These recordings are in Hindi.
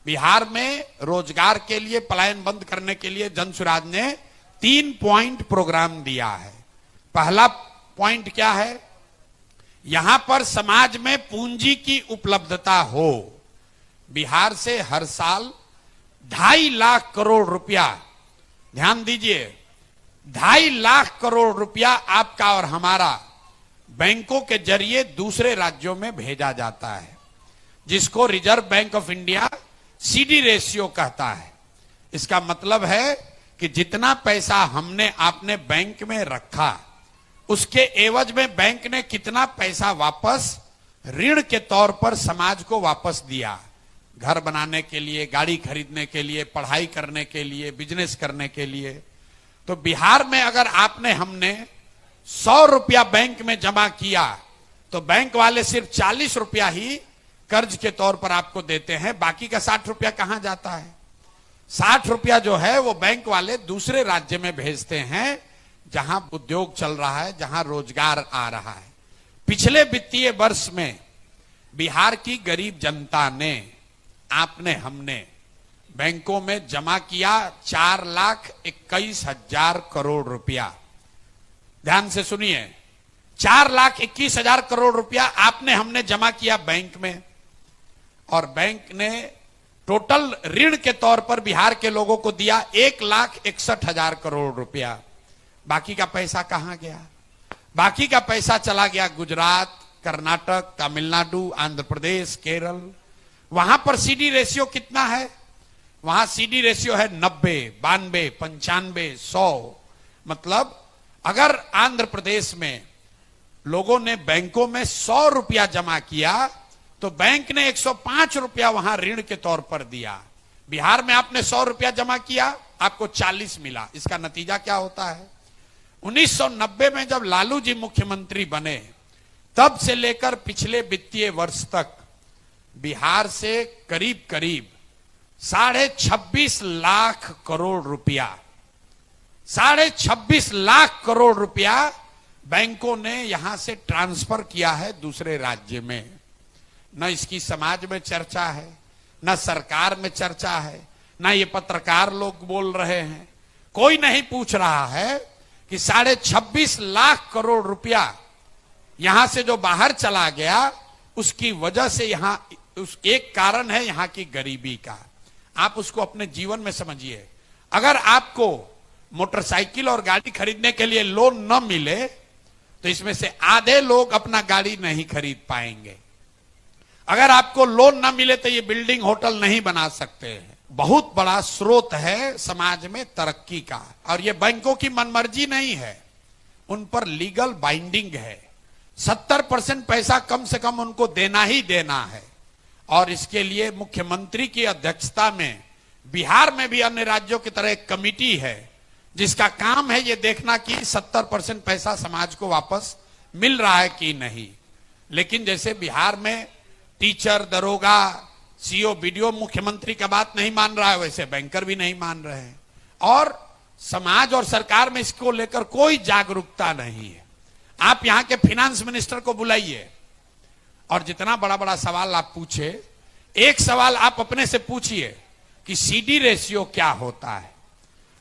बिहार में रोजगार के लिए, पलायन बंद करने के लिए जनसुराज ने 3 पॉइंट प्रोग्राम दिया है। पहला पॉइंट क्या है? यहां पर समाज में पूंजी की उपलब्धता हो। बिहार से हर साल 2.5 लाख करोड़ रुपया, ध्यान दीजिए, 2.5 लाख करोड़ रुपया आपका और हमारा बैंकों के जरिए दूसरे राज्यों में भेजा जाता है, जिसको reserve bank of India CD ratio कहता है। इसका मतलब है कि जितना पैसा हमने आपने बैंक में रखा, उसके एवज में बैंक ने कितना पैसा वापस ऋण के तौर पर समाज को वापस दिया। घर बनाने के लिए, गाड़ी खरीदने के लिए, पढ़ाई करने के लिए, बिजनेस करने के लिए। तो बिहार में अगर आपने हमने 100 रुपया बैंक में जमा किया तो बैंक वाले सिर्फ 40 रुपया ही कर्ज के तौर पर आपको देते हैं। बाकी का 60 रुपया कहां जाता है? 60 रुपया जो है वो बैंक वाले दूसरे राज्य में भेजते हैं, जहां उद्योग चल रहा है, जहां रोजगार आ रहा है। पिछले वित्तीय वर्ष में बिहार की गरीब जनता ने, आपने हमने बैंकों में जमा किया 4,21,000 करोड़ रुपया। ध्यान से सुनिए, 4,21,000 करोड़ रुपया आपने हमने जमा किया बैंक में, और बैंक ने टोटल ऋण के तौर पर बिहार के लोगों को दिया 1,61,000 करोड़ रुपया। बाकी का पैसा कहां गया? बाकी का पैसा चला गया गुजरात, कर्नाटक, तमिलनाडु, आंध्र प्रदेश, केरल। वहां पर सीडी रेशियो कितना है? वहां सीडी रेशियो है 90, 92, 95, 100। मतलब अगर आंध्र प्रदेश में लोगों ने बैंकों में 100 रुपया जमा किया तो बैंक ने 105 रुपया वहां ऋण के तौर पर दिया। बिहार में आपने 100 रुपया जमा किया, आपको 40 मिला। इसका नतीजा क्या होता है? 1990 में जब लालू जी मुख्यमंत्री बने, तब से लेकर पिछले वित्तीय वर्ष तक बिहार से करीब करीब 26.5 लाख करोड़ रुपया, 26.5 लाख करोड़ रुपया बैंकों ने यहां से ट्रांसफर किया है दूसरे राज्य में। न इसकी समाज में चर्चा है, न सरकार में चर्चा है, न ये पत्रकार लोग बोल रहे हैं। कोई नहीं पूछ रहा है कि 26.5 लाख करोड़ रुपया यहां से जो बाहर चला गया, उसकी वजह से यहां उस एक कारण है यहां की गरीबी का। आप उसको अपने जीवन में समझिए। अगर आपको मोटरसाइकिल और गाड़ी खरीदने के लिए लोन न मिले तो इसमें से आधे लोग अपना गाड़ी नहीं खरीद पाएंगे। अगर आपको लोन न मिले तो ये बिल्डिंग, होटल नहीं बना सकते हैं। बहुत बड़ा स्रोत है समाज में तरक्की का, और ये बैंकों की मनमर्जी नहीं है, उन पर लीगल बाइंडिंग है। 70% पैसा कम से कम उनको देना ही देना है, और इसके लिए मुख्यमंत्री की अध्यक्षता में बिहार में भी अन्य राज्यों की तरह एक कमिटी है, जिसका काम है ये देखना कि 70% पैसा समाज को वापस मिल रहा है कि नहीं। लेकिन जैसे बिहार में टीचर, दरोगा, सीओ, बीडीओ मुख्यमंत्री का बात नहीं मान रहा है, वैसे बैंकर भी नहीं मान रहे हैं, और समाज और सरकार में इसको लेकर कोई जागरूकता नहीं है। आप यहां के फिनेंस मिनिस्टर को बुलाइए और जितना बड़ा बड़ा सवाल आप पूछे, एक सवाल आप अपने से पूछिए कि सीडी रेशियो क्या होता है।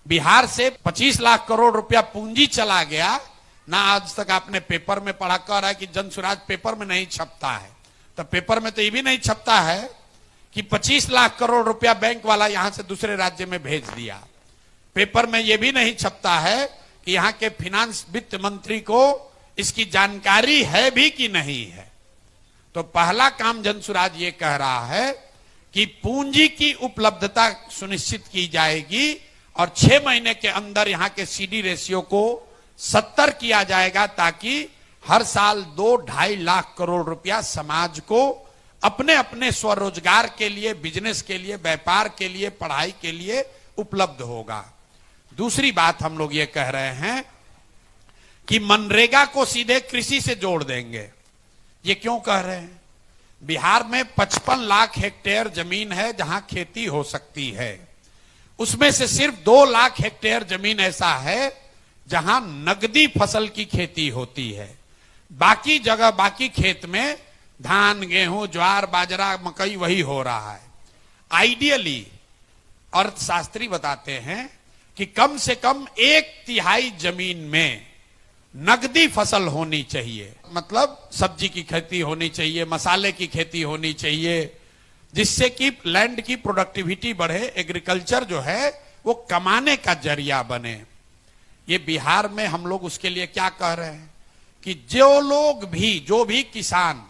बिहार से 25 लाख करोड़ रुपया पूंजी चला गया ना। आज तक आपने पेपर में पढ़ा, कह रहा है कि जनसुराज पेपर में नहीं छपता है, तो पेपर में तो ये भी नहीं छपता है कि 25 लाख करोड़ रुपया बैंक वाला यहां से दूसरे राज्य में भेज दिया। पेपर में यह भी नहीं छपता है कि यहां के फिनांस वित्त मंत्री को इसकी जानकारी है भी कि नहीं है। तो पहला काम जनसुराज ये कह रहा है कि पूंजी की उपलब्धता सुनिश्चित की जाएगी, और 6 महीने के अंदर यहां के सीडी रेशियो को 70 किया जाएगा, ताकि हर साल 2-2.5 लाख करोड़ रुपया समाज को अपने अपने स्वरोजगार के लिए, बिजनेस के लिए, व्यापार के लिए, पढ़ाई के लिए उपलब्ध होगा। दूसरी बात हम लोग ये कह रहे हैं कि मनरेगा को सीधे कृषि से जोड़ देंगे। ये क्यों कह रहे हैं? बिहार में 55 लाख हेक्टेयर जमीन है जहां खेती हो सकती है। उसमें से सिर्फ 2 लाख हेक्टेयर जमीन ऐसा है जहां नगदी फसल की खेती होती है। बाकी जगह, बाकी खेत में धान, गेहूं, ज्वार, बाजरा, मकई वही हो रहा है। आइडियली अर्थशास्त्री बताते हैं कि कम से कम 1/3 जमीन में नगदी फसल होनी चाहिए। मतलब सब्जी की खेती होनी चाहिए, मसाले की खेती होनी चाहिए, जिससे कि लैंड की प्रोडक्टिविटी बढ़े, एग्रीकल्चर जो है वो कमाने का जरिया बने। ये बिहार में हम लोग उसके लिए क्या कह रहे हैं कि जो भी किसान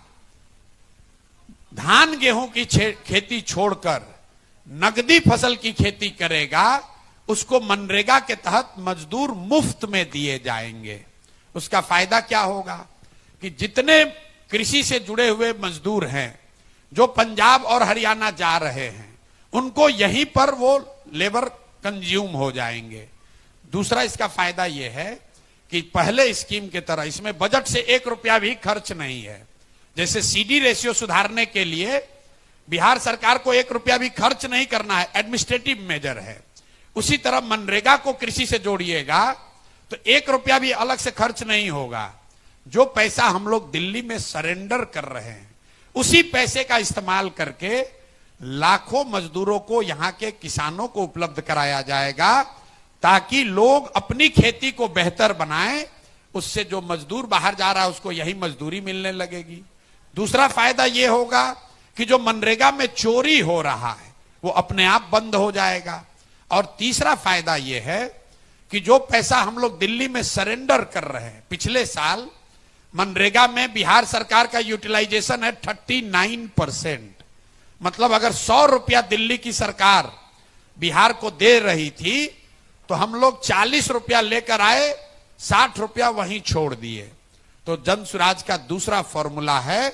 धान गेहूं की खेती छोड़कर नगदी फसल की खेती करेगा, उसको मनरेगा के तहत मजदूर मुफ्त में दिए जाएंगे। उसका फायदा क्या होगा कि जितने कृषि से जुड़े हुए मजदूर हैं जो पंजाब और हरियाणा जा रहे हैं, उनको यहीं पर वो लेबर कंज्यूम हो जाएंगे। दूसरा इसका फायदा यह है कि पहले स्कीम की तरह इसमें बजट से 1 रुपया भी खर्च नहीं है। जैसे सीडी रेशियो सुधारने के लिए बिहार सरकार को 1 रुपया भी खर्च नहीं करना है, एडमिनिस्ट्रेटिव मेजर है। उसी तरह मनरेगा को कृषि से जोड़िएगा तो 1 रुपया भी अलग से खर्च नहीं होगा। जो पैसा हम लोग दिल्ली में सरेंडर कर रहे हैं, उसी पैसे का इस्तेमाल करके लाखों मजदूरों को, यहां के किसानों को उपलब्ध कराया जाएगा, ताकि लोग अपनी खेती को बेहतर बनाएं। उससे जो मजदूर बाहर जा रहा है उसको यही मजदूरी मिलने लगेगी। दूसरा फायदा यह होगा कि जो मनरेगा में चोरी हो रहा है वो अपने आप बंद हो जाएगा। और तीसरा फायदा यह है कि जो पैसा हम लोग दिल्ली में सरेंडर कर रहे हैं, पिछले साल मनरेगा में बिहार सरकार का यूटिलाइजेशन है 39%। मतलब अगर 100 रुपया दिल्ली की सरकार बिहार को दे रही थी तो हम लोग 40 रुपया लेकर आए, 60 रुपया वहीं छोड़ दिए। तो जन स्वराज का दूसरा फॉर्मूला है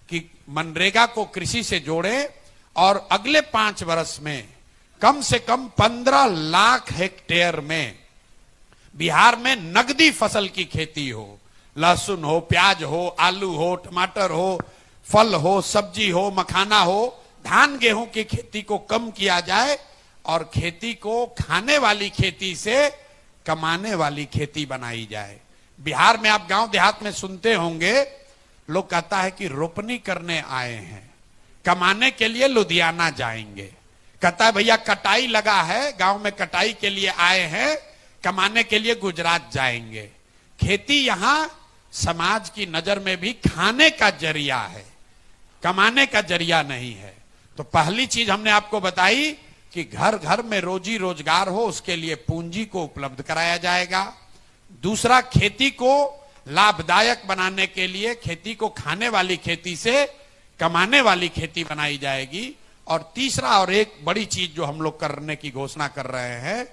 कि मनरेगा को कृषि से जोड़े और अगले 5 वर्ष में कम से कम 15 लाख हेक्टेयर में बिहार में नगदी फसल की खेती हो। लहसुन हो, प्याज हो, आलू हो, टमाटर हो, फल हो, सब्जी हो, मखाना हो, धान गेहूं की खेती को कम किया जाए और खेती को खाने वाली खेती से कमाने वाली खेती बनाई जाए। बिहार में आप गांव देहात में सुनते होंगे, लोग कहता है कि रोपनी करने आए हैं, कमाने के लिए लुधियाना जाएंगे। कहता है भैया कटाई लगा है, गांव में कटाई के लिए आए हैं, कमाने के लिए गुजरात जाएंगे। खेती यहां समाज की नजर में भी खाने का जरिया है, कमाने का जरिया नहीं है। तो पहली चीज हमने आपको बताई कि घर घर में रोजी रोजगार हो, उसके लिए पूंजी को उपलब्ध कराया जाएगा। दूसरा, खेती को लाभदायक बनाने के लिए खेती को खाने वाली खेती से कमाने वाली खेती बनाई जाएगी। और तीसरा और एक बड़ी चीज जो हम लोग करने की घोषणा कर रहे हैं,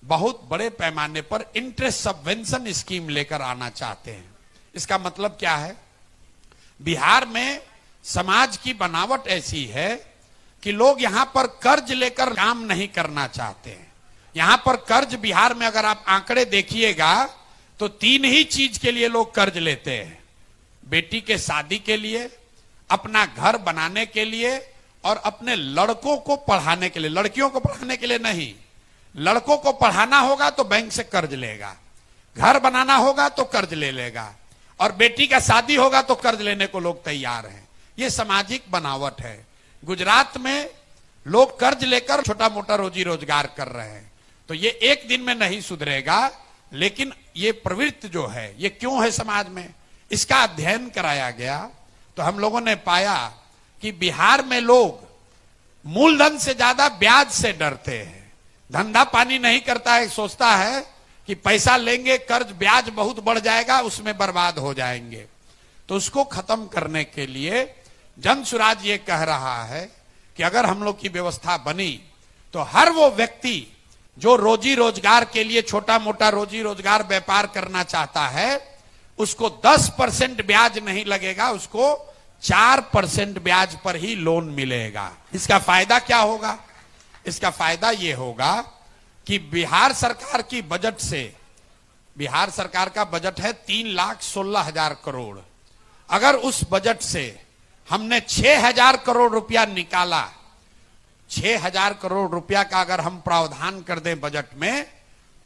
बहुत बड़े पैमाने पर इंटरेस्ट सबवेंशन स्कीम लेकर आना चाहते हैं। इसका मतलब क्या है? बिहार में समाज की बनावट ऐसी है कि लोग यहां पर कर्ज लेकर काम नहीं करना चाहते हैं। यहां पर कर्ज, बिहार में अगर आप आंकड़े देखिएगा तो 3 ही चीज के लिए लोग कर्ज लेते हैं। बेटी के शादी के लिए, अपना घर बनाने के लिए और अपने लड़कों को पढ़ाने के लिए। लड़कियों को पढ़ाने के लिए नहीं, लड़कों को पढ़ाना होगा तो बैंक से कर्ज लेगा, घर बनाना होगा तो कर्ज ले लेगा, और बेटी का शादी होगा तो कर्ज लेने को लोग तैयार हैं। ये सामाजिक बनावट है। गुजरात में लोग कर्ज लेकर छोटा मोटा रोजी रोजगार कर रहे हैं। तो ये एक दिन में नहीं सुधरेगा, लेकिन ये प्रवृत्ति जो है ये क्यों है समाज में, इसका अध्ययन कराया गया तो हम लोगों ने पाया कि बिहार में लोग मूलधन से ज्यादा ब्याज से डरते हैं। धंधा पानी नहीं करता है, सोचता है कि पैसा लेंगे कर्ज, ब्याज बहुत बढ़ जाएगा, उसमें बर्बाद हो जाएंगे। तो उसको खत्म करने के लिए जन स्वराज ये कह रहा है कि अगर हम लोग की व्यवस्था बनी तो हर वो व्यक्ति जो रोजी रोजगार के लिए छोटा मोटा रोजी रोजगार व्यापार करना चाहता है, उसको 10% ब्याज नहीं लगेगा, उसको 4% ब्याज पर ही लोन मिलेगा। इसका फायदा क्या होगा? इसका फायदा यह होगा कि बिहार सरकार की बजट से, बिहार सरकार का बजट है 3,16,000 करोड़। अगर उस बजट से हमने 6,000 करोड़ रुपया निकाला, 6,000 करोड़ रुपया का अगर हम प्रावधान कर दें बजट में,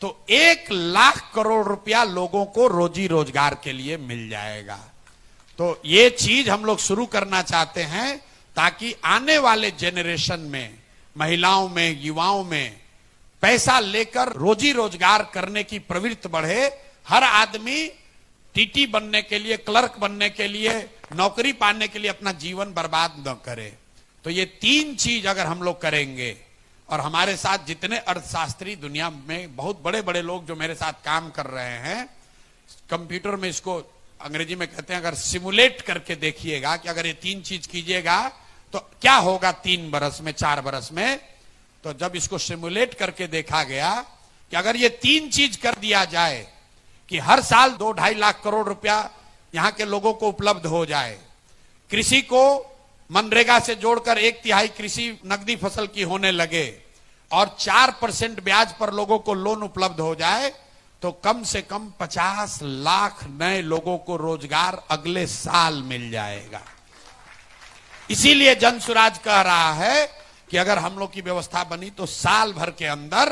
तो 1,00,000 करोड़ रुपया लोगों को रोजी रोजगार के लिए मिल जाएगा। तो ये चीज हम लोग शुरू करना चाहते हैं ताकि आने वाले जेनरेशन में, महिलाओं में, युवाओं में पैसा लेकर रोजी रोजगार करने की प्रवृत्ति बढ़े। हर आदमी टीटी बनने के लिए, क्लर्क बनने के लिए, नौकरी पाने के लिए अपना जीवन बर्बाद न करे। तो ये 3 चीज अगर हम लोग करेंगे, और हमारे साथ जितने अर्थशास्त्री दुनिया में बहुत बड़े बड़े लोग जो मेरे साथ काम कर रहे हैं, कंप्यूटर में इसको अंग्रेजी में कहते हैं, अगर सिमुलेट करके देखिएगा कि अगर ये 3 चीज कीजिएगा तो क्या होगा 3 बरस में, 4 बरस में। तो जब इसको सिमुलेट करके देखा गया कि अगर ये 3 चीज कर दिया जाए कि हर साल 2-2.5 लाख करोड़ रुपया यहां के लोगों को उपलब्ध हो जाए, कृषि को मनरेगा से जोड़कर 1/3 कृषि नकदी फसल की होने लगे, और 4% ब्याज पर लोगों को लोन उपलब्ध हो जाए, तो कम से कम 50 लाख नए लोगों को रोजगार अगले साल मिल जाएगा। इसीलिए जन सुराज कह रहा है कि अगर हम लोग की व्यवस्था बनी तो साल भर के अंदर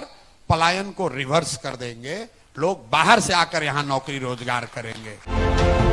पलायन को रिवर्स कर देंगे, लोग बाहर से आकर यहां नौकरी रोजगार करेंगे।